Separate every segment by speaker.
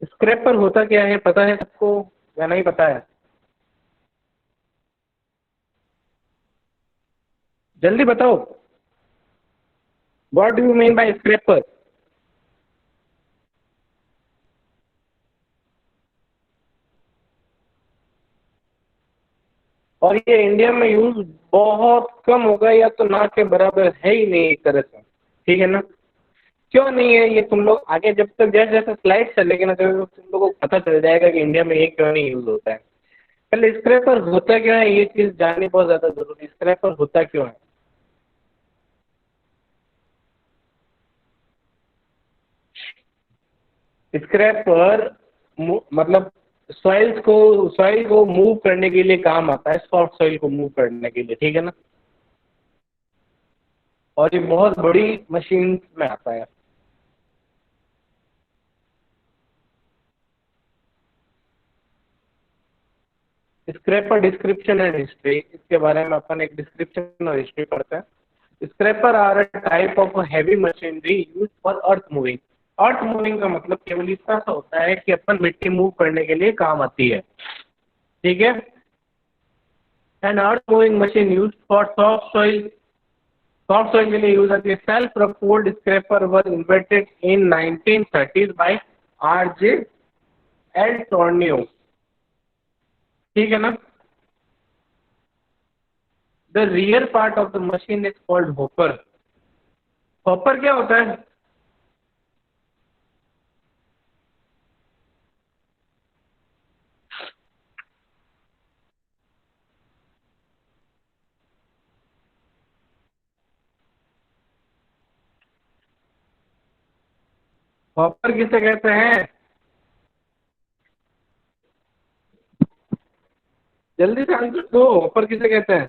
Speaker 1: Scraper होता क्या है, पता है सबको या नहीं पता है? जल्दी बताओ। What do you mean by scraper? और ये इंडिया में यूज बहुत कम होगा या तो ना के बराबर है ही नहीं एक तरह से, ठीक है ना? क्यों नहीं है ये तुम लोग आगे जब तक जैसे जैसे स्लाइड चलेगी ना तो तुम लोगों को पता चल जाएगा कि इंडिया में ये क्यों नहीं यूज होता है। पहले स्क्रैपर होता क्यों है ये चीज जाननी बहुत ज्यादा जरूरी है। स्क्रैपर होता क्यों है? स्क्रैपर मतलब सॉइल को मूव करने के लिए काम आता है, सॉफ्ट सॉइल को मूव करने के लिए, ठीक है ना? और ये बहुत बड़ी मशीन में आता है। स्क्रैपर डिस्क्रिप्शन एंड हिस्ट्री, इसके बारे में अपन एक डिस्क्रिप्शन और हिस्ट्री पढ़ते हैं। Scraper are a type of heavy machinery use for earth moving. Earth moving का मतलब केवल इतना सा होता है कि अपन मिट्टी मूव करने के लिए काम आती है, ठीक है? And earth moving machine use for soft soil के लिए यूज आती है। Self propelled scraper were invented in 1930s by R J L Tornio, ठीक है ना? The rear part of the machine is called hopper. Hopper क्या होता है? हॉपर किसे कहते हैं? जल्दी से आंसर दो, हॉपर किसे कहते हैं?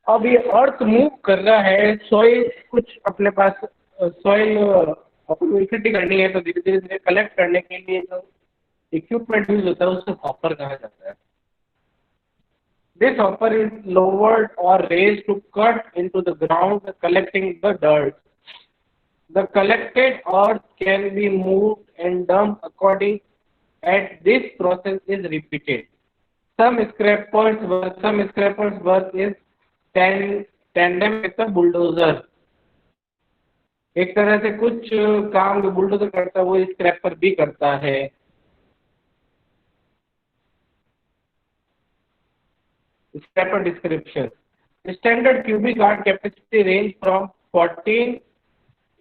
Speaker 1: अब ये अर्थ मूव कर रहा है, सॉइल कुछ अपने पास सॉइल अपनी इकट्ठी करनी है तो धीरे धीरे धीरे कलेक्ट करने के लिए जो इक्विपमेंट यूज होता है उसे हॉपर कहा जाता है। This hopper is lowered or raised to cut into the ground collecting the dirt. The collected earth can be moved and dumped according as this process is repeated. Some scrapers work is tandem with the bulldozer. एक तरह से कुछ काम जो bulldozer करता है वो scraper भी करता है। Scraper description. Standard cubic yard capacity range from 14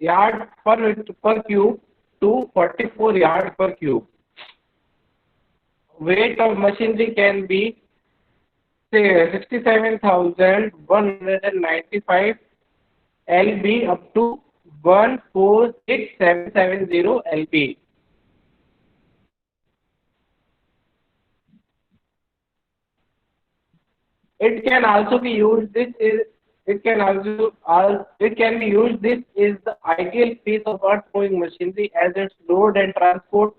Speaker 1: yard पर cube to 44 yard per cube. Weight of machinery can be say 67,195 lb up to 146770 lb. It can also be used. It can be used. This is the ideal piece of earth moving machinery as its load and transport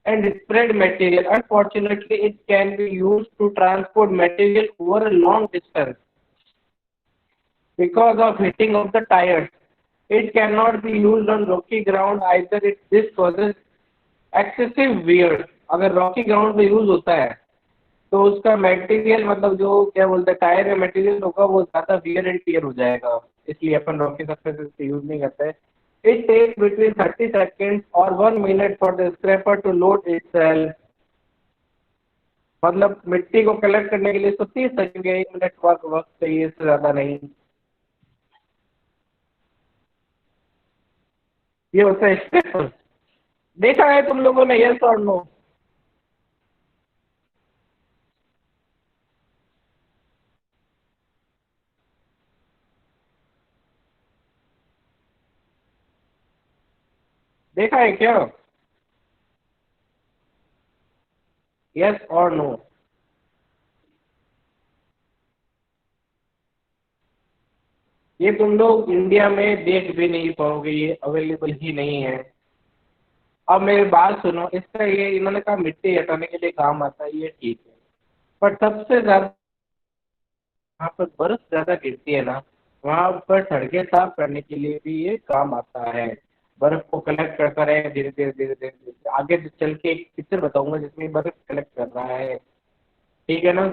Speaker 1: and spread material. Unfortunately, it can be used to transport material over a long distance because of hitting of the tires. It cannot be used on rocky ground either. This causes excessive wear. अगर Rocky ground पे use होता है तो उसका material मतलब जो क्या बोलते हैं टायर का मटेरियल होगा वो ज़्यादा वियर एंड टियर हो जाएगा, इसलिए अपन रॉकी सरफेसेस पे यूज नहीं करते हैं। इट टेक्स बिटवीन 30 सेकेंड्स और 1 minute for the scraper to load itself. मतलब मिट्टी को कलेक्ट करने के लिए इसको 30 सेकंड या 1 मिनट वक्त चाहिए, इससे ज़्यादा नहीं। ये होता है स्क्रैपर। देखा है तुम लोगों ने, यस और नो? देखा है क्या? यस और नो? ये तुम लोग इंडिया में देख भी नहीं पाओगे, ये अवेलेबल ही नहीं है। अब मेरी बात सुनो, इसका ये इन्होंने कहा मिट्टी हटाने के लिए काम आता है, ये ठीक है, पर सबसे ज्यादा वहाँ पर बर्फ ज्यादा गिरती है ना, वहाँ पर सड़कें साफ करने के लिए भी ये काम आता है। बर्फ को कलेक्ट करता रहे धीरे धीरे धीरे धीरे धीरे। आगे चल के एक पिक्चर बताऊंगा जिसमें ये बर्फ कलेक्ट कर रहा है, ठीक है ना?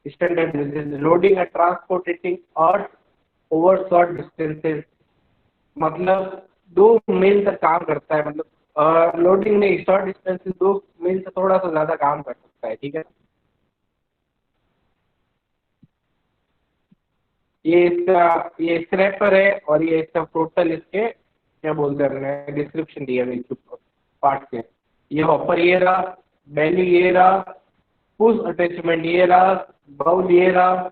Speaker 1: Standard loading and transporting earth over short distances, मतलब 2 मील तक काम करता है, मतलब लोडिंग में शॉर्ट डिस्टेंसेज 2 मील से थोड़ा सा ज्यादा काम कर सकता है, ठीक है। ये स्क्रैपर है और ये इसका टोटल इसके क्या बोलते हैं, हमने डिस्क्रिप्शन दिया है पार्ट के। ये हॉपर ये रहा, बेली ये रहा, पुश अटैचमेंट ये रहा, बाउल ये रहा,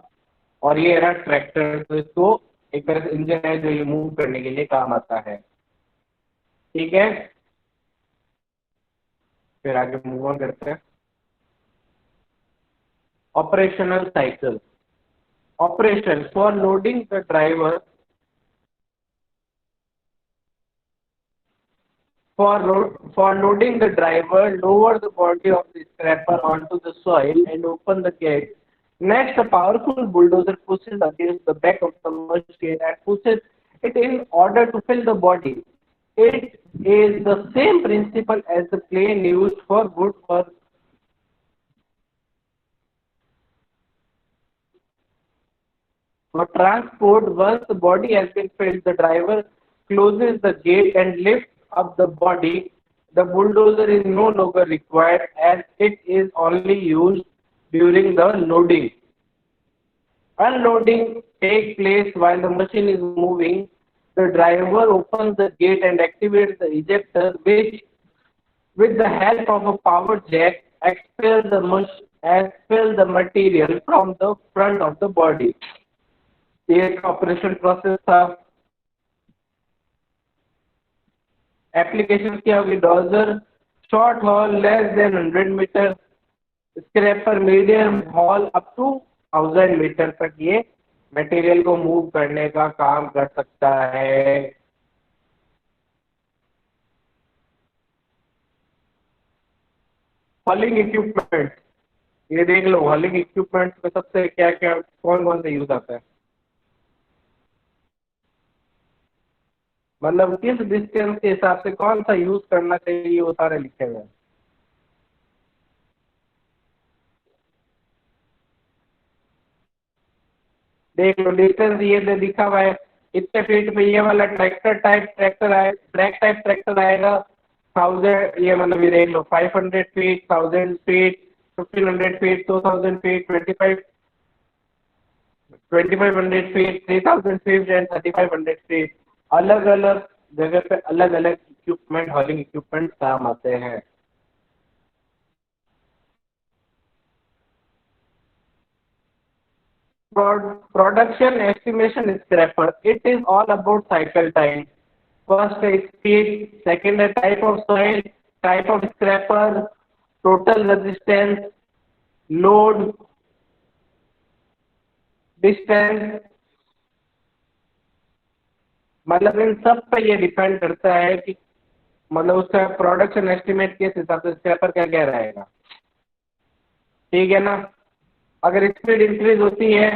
Speaker 1: और ये रहा ट्रैक्टर। तो इसको एक तरह से इंजन है जो ये मूव करने के लिए काम आता है, ठीक है। फिर आगे मूव ऑन करते हैं। Operational cycle. Operation for loading the driver, for loading the driver, lower the body of the scraper onto the soil and open the gate. Next, a powerful bulldozer pushes against the back of the machine and pushes it in order to fill the body. It is the same principle as the plane used for transport. Once the body has been filled, the driver closes the gate and lifts up the body. The bulldozer is no longer required as it is only used during the loading. Unloading takes place while the machine is moving. The driver opens the gate and activates the ejector, which, with the help of a power jack, expel the material from the front of the body. ये एक operation process था। Application क्या होगी? Dozer short haul less than 100 metre, scraper medium haul up to 1000 metre तक ये material को move करने का काम कर सकता है। हॉलिंग इक्विपमेंट, ये देख लो हॉलिंग इक्विपमेंट में सबसे क्या क्या कौन कौन से यूज आता है, मतलब किस डिस्टेंस के हिसाब से कौन सा यूज करना चाहिए, वो सारे लिखे हुए हैं। देख लो डिस्टेंस ये जो लिखा हुआ है, इतने फीट पे ये वाला ट्रैक टाइप ट्रैक्टर आएगा 1000, ये मतलब ये देख लो 500 feet, 1000 feet, 1500 feet, 2000 feet, 2500 feet, 3000 feet and 3500 feet. अलग अलग जगह पे अलग अलग इक्विपमेंट, हॉलिंग इक्विपमेंट काम आते हैं। Production estimation scraper. It is all about cycle time. First is speed, second is type of soil, type of scraper, total resistance, load, distance, मतलब इन सब पे ये डिपेंड करता है कि मतलब उसका प्रोडक्शन एस्टिमेट किस हिसाब से स्क्रैपर का क्या रहेगा, ठीक है ना। अगर स्पीड इंक्रीज होती है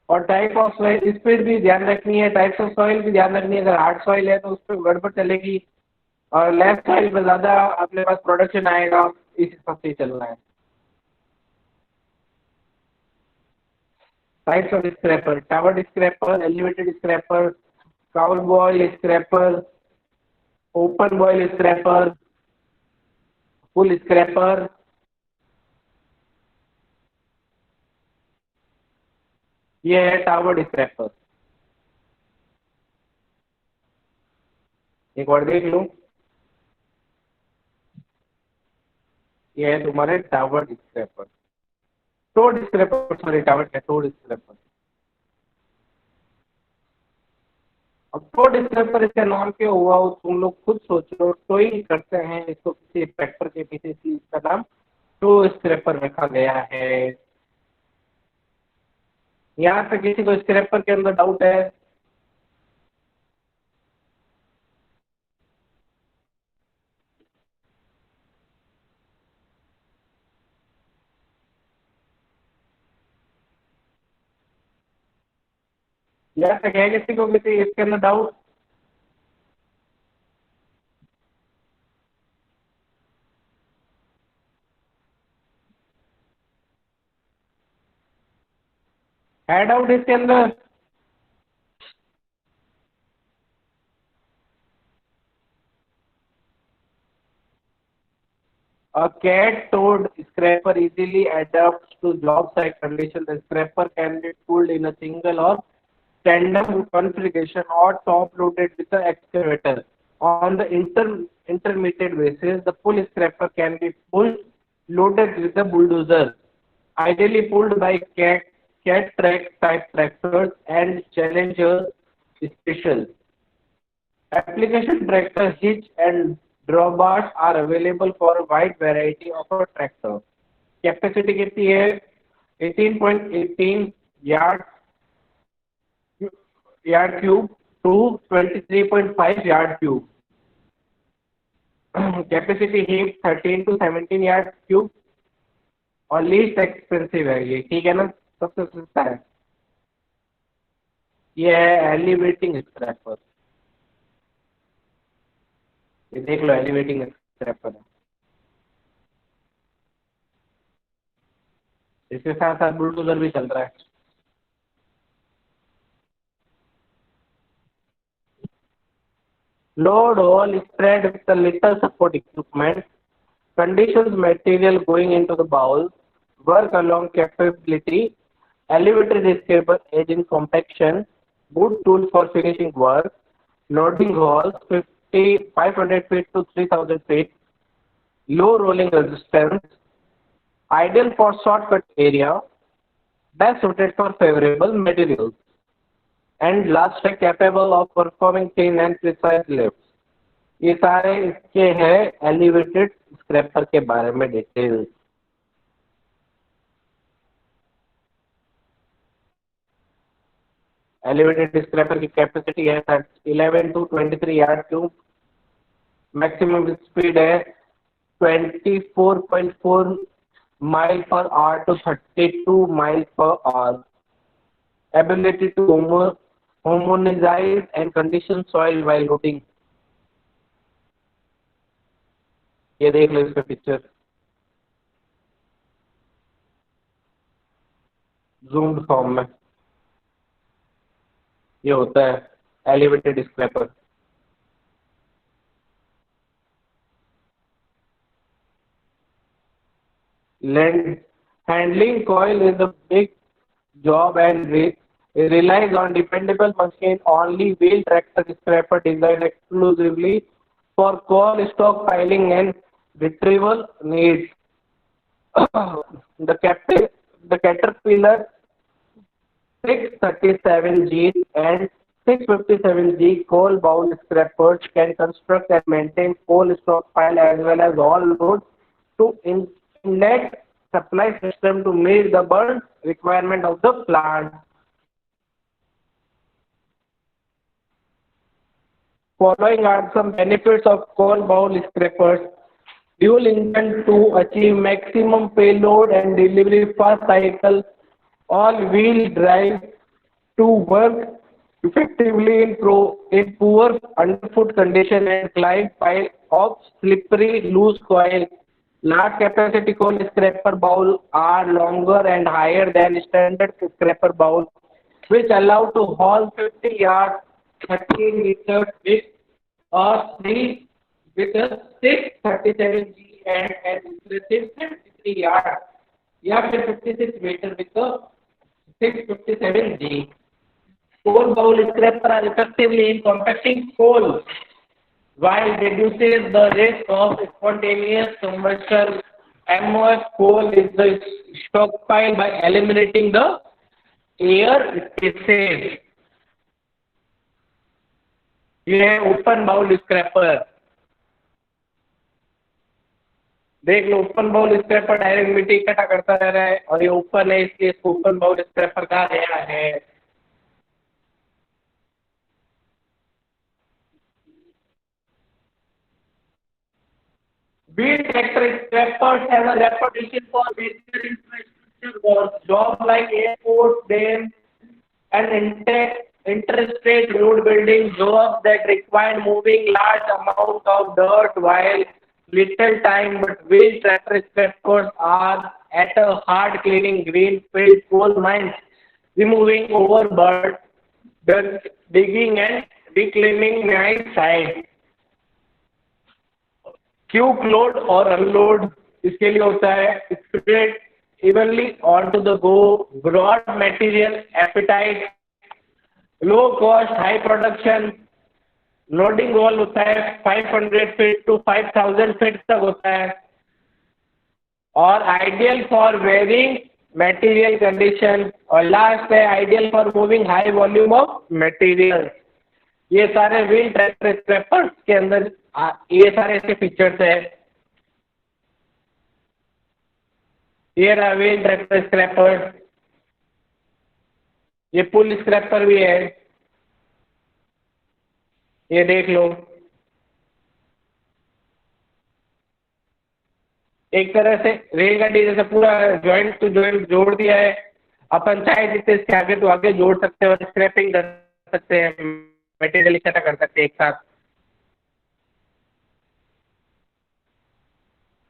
Speaker 1: और टाइप ऑफ सॉइल, स्पीड भी ध्यान रखनी है, टाइप्स ऑफ सॉइल भी ध्यान रखनी है। अगर हार्ड सॉइल है तो उस पर गड़बड़ चलेगी, और लेस सॉइल पे ज़्यादा अपने पास प्रोडक्शन आएगा, इस हिसाब से ही चलना है। टाइप्स ऑफ स्क्रैपर: टावर्ड scraper, elevated scraper, cowl bowl scraper, open bowl scraper, full scraper. ये है टावर्ड स्क्रैपर। एक और देख लो, ये है तुम्हारे towered scraper. Toad scraper, sorry towered है, टोड स्क्रैपर। अब टोड स्क्रैपर इसका नाम क्यों हुआ वो तुम लोग खुद सोचो, टोइंग करते हैं इसको किसी ट्रैक्टर के पीछे, इसलिए इसका नाम टो स्क्रैपर रखा गया है। यहाँ पे किसी को स्क्रैपर के अंदर डाउट है? यहाँ तक है किसी को किसी इसके अंदर डाउट? है डाउट इसके अंदर? A cat-toed scraper easily adapts to job site conditions. The scraper can be pulled in a single or tandem configuration or top-loaded with the excavator. On the intermediate basis, the pull scraper can be pulled loaded with the bulldozer, ideally pulled by cat track type tractors and Challenger special. Application tractor hitch and drawbars are available for a wide variety of a tractor. Capacity कितनी है? 18.18 yard cube to 23.5 yard cube. Capacity heap 13 to 17 yard cube और least expensive है ये, ठीक है ना, सबसे सस्ता है। ये है एलिवेटिंग स्क्रैपर, ये देख लो एलिवेटिंग स्क्रैपर है। इसके साथ साथ बुलडोजर भी चल रहा है। Load all spread with a little support equipment. Conditions material going into the bowl. Work along capability. Elevated scraper edge in compaction. Good tool for finishing work. Loading holes 500 feet to 3000 feet. Low rolling resistance. Ideal for shortcut area. Best suited for favorable materials. And last है capable of performing thin and precise lifts. ये सारे इसके हैं elevated scraper के बारे में details. Elevated scraper की capacity है 11 to 23 yard cube. Maximum speed है 24.4 mile per hour to 32 mile per hour. Ability to homogenize and condition soil while loading. ये देख लो इसका पिक्चर जूम्ड फॉर्म में, ये होता है elevated scraper. Land handling coil is a big job and relies on dependable machine. Only wheel tractor scraper designed exclusively for coal stockpiling and retrieval needs. The Caterpillar 637G and 657G coal bowl scrappers can construct and maintain coal stockpile as well as all roads to inlet supply system to meet the burn requirement of the plant. Following are some benefits of coal bowl scrappers. Dual engine to achieve maximum payload and delivery fast cycle. All-wheel drive to work effectively in poor underfoot condition and climb pile of slippery loose coil. Large capacity coal scraper bowl are longer and higher than standard scraper bowl, which allow to haul 50 yards 13 meters with or 3 with a 637G and an impressive 73 yards या फिर 56 metre with a 657G. Coal bowl scraper are effectively in compacting coal while reduces the risk of spontaneous combustion. MOF coal is the stockpile by eliminating the air spaces. ये है open bowl scraper. देख लो, open bowl scraper direct मिट्टी इकट्ठा करता रह रहा है, और ये ओपन है इसलिए इसको ओपन बाउल स्क्रैपर कहा गया है। Wheel tractor scrappers have a reputation for major infrastructure work, jobs like airports, dams, and interstate road building, jobs that require moving large amount of dirt while little time. But wheel tractor scrappers are at a hard cleaning greenfield coal mines, removing overburden, digging and reclaiming mine site. Cube load और unload इसके लिए होता है। Spread evenly on to the go, broad material appetite, low cost high production. Loading wall होता है 500 feet to 5000 feet तक होता है, और ideal for varying material condition. और लास्ट है ideal for moving high volume of material. ये सारे व्हील ट्रैक्टर स्क्रैपर्स के अंदर ये सारे ऐसे फीचर्स है। ये रहा व्हील ट्रैक्टर स्क्रैपर। ये पुल स्क्रैपर भी है, ये देख लो। एक तरह से रेलगाड़ी जैसे पूरा जॉइंट टू जॉइंट जोड़ दिया है। अपन चाहे जितने इसके आगे तो आगे जोड़ सकते हैं और स्क्रैपिंग कर सकते हैं, मटेरियल इकट्ठा कर सकते हैं एक साथ।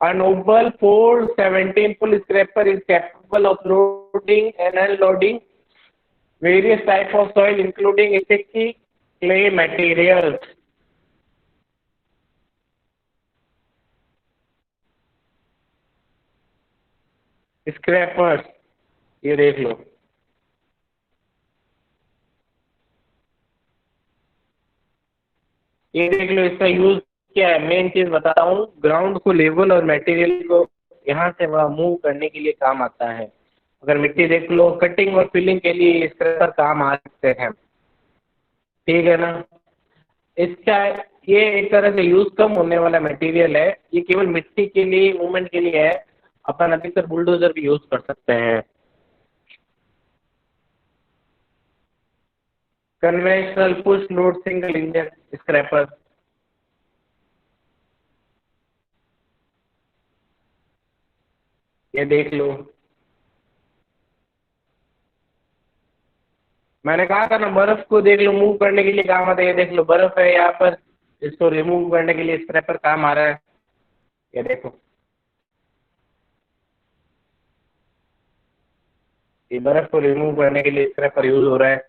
Speaker 1: A Noble 417 pull scraper is capable of loading and unloading various types of soil, including sticky clay materials. Scrapers, ये देख लो। ये देख लो, इसका यूज क्या है, मेन चीज बताता हूँ। ग्राउंड को लेवल और मटेरियल को यहाँ से वहाँ मूव करने के लिए काम आता है। अगर मिट्टी देख लो, कटिंग और फिलिंग के लिए स्क्रैपर काम आ सकते हैं, ठीक है ना। इसका ये एक तरह से यूज कम होने वाला मटेरियल है। ये केवल मिट्टी के लिए, मूवमेंट के लिए है। अपन अधिकतर बुलडोजर भी यूज कर सकते हैं। Conventional push load single engine scraper, ये देख लो। मैंने कहा था ना, बर्फ को देख लो, मूव करने के लिए काम आता है। ये देख लो, बर्फ है यहाँ पर, इसको रिमूव करने के लिए स्क्रैपर काम आ रहा है। ये देखो, ये बर्फ को रिमूव करने के लिए स्क्रैपर यूज हो रहा है।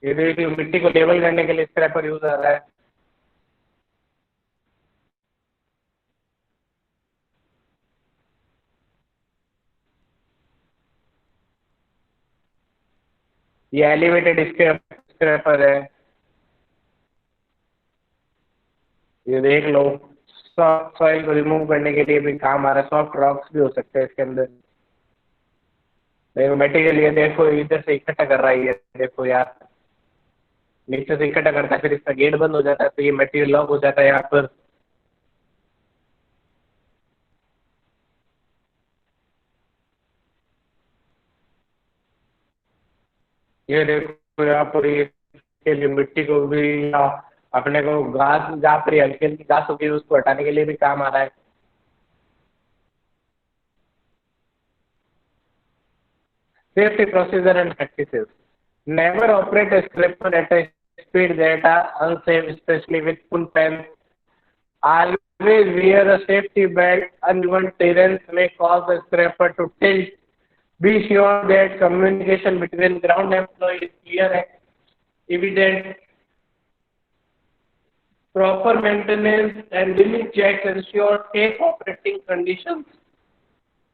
Speaker 1: ये देख लो, मिट्टी को लेवल करने के लिए स्क्रैपर यूज आ रहा है। ये एलिवेटेड स्क्रैपर है, ये देख लो। सॉफ्ट सॉइल को रिमूव करने के लिए भी काम आ रहा है। सॉफ्ट रॉक्स भी हो सकते हैं इसके अंदर। देखो मटेरियल, ये देखो इधर से इकट्ठा कर रहा है। ये देखो यार, नीचे से इकट्ठा करता है, फिर इसका गेट बंद हो जाता है, तो ये मटेरियल लॉक हो जाता है यहाँ पर। ये देखो यहाँ पर, ये के लिए मिट्टी को भी, या अपने को घास जहाँ पर हल्की हल्की घास होगी उसको हटाने के लिए भी काम आ रहा है। Safety procedure and practices. Never operate a scraper at a speed that are unsafe, especially with full pens. Always wear a safety belt. Uneven terrain may cause the scraper to tilt. Be sure that communication between ground employees is clear and evident. Proper maintenance and limit checks ensure safe operating conditions.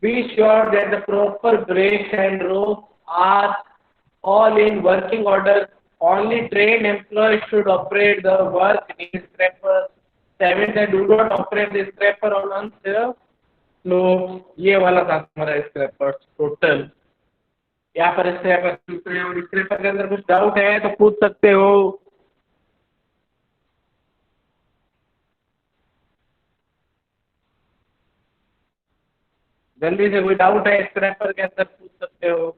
Speaker 1: Be sure that the proper brakes and ropes are all in working order. Only trained employees should operate the work in scrappers. 7. They do not operate the scrapper on unsafe slopes. ये वाला था हमारा scrapers total. यहाँ पर इस paper के अंदर कुछ डाउट है तो पूछ सकते हो। जल्दी से, कोई डाउट है इस पेपर के अंदर पूछ सकते हो।